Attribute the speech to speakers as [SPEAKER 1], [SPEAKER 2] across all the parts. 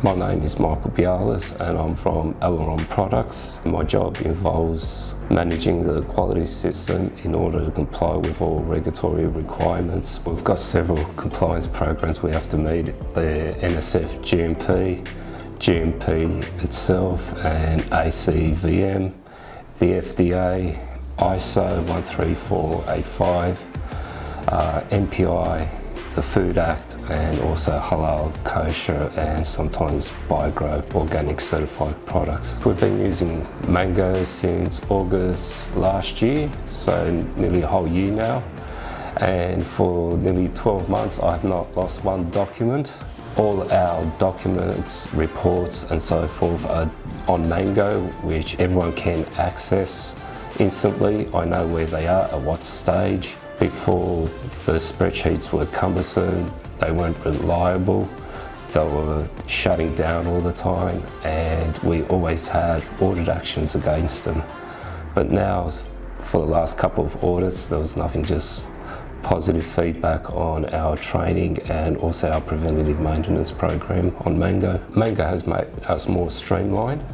[SPEAKER 1] My name is Michael Bialous and I'm from Alaron Products. My job involves managing the quality system in order to comply with all regulatory requirements. We've got several compliance programs we have to meet: the NSF GMP itself and ACVM, the FDA, ISO 13485, NPI, the Food Act, and also halal, kosher and sometimes bio-grow organic certified products. We've been using Mango since August last year, so nearly a whole year now, and for nearly 12 months I have not lost one document. All our documents, reports and so forth are on Mango, which everyone can access instantly. I know where they are, at what stage. Before, the spreadsheets were cumbersome, they weren't reliable, they were shutting down all the time, and we always had audit actions against them. But now, for the last couple of audits, there was nothing, just positive feedback on our training and also our preventative maintenance program on Mango. Mango has made us more streamlined.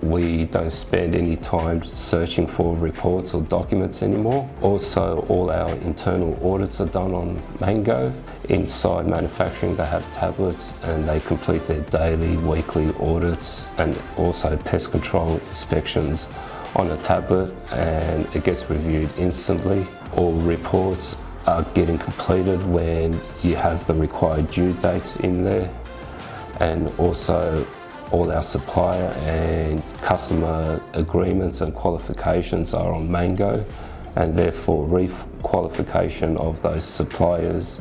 [SPEAKER 1] We don't spend any time searching for reports or documents anymore. Also, all our internal audits are done on Mango. Inside manufacturing, they have tablets and they complete their daily, weekly audits and also pest control inspections on a tablet, and it gets reviewed instantly. All reports are getting completed when you have the required due dates in there, and also all our supplier and customer agreements and qualifications are on Mango, and therefore re-qualification of those suppliers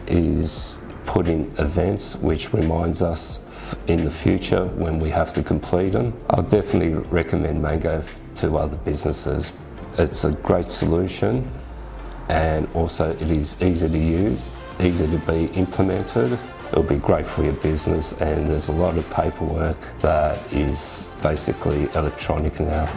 [SPEAKER 1] is put in events which reminds us in the future when we have to complete them. I'll definitely recommend Mango to other businesses. It's a great solution, and also it is easy to use, easy to be implemented. It'll be great for your business, and there's a lot of paperwork that is basically electronic now.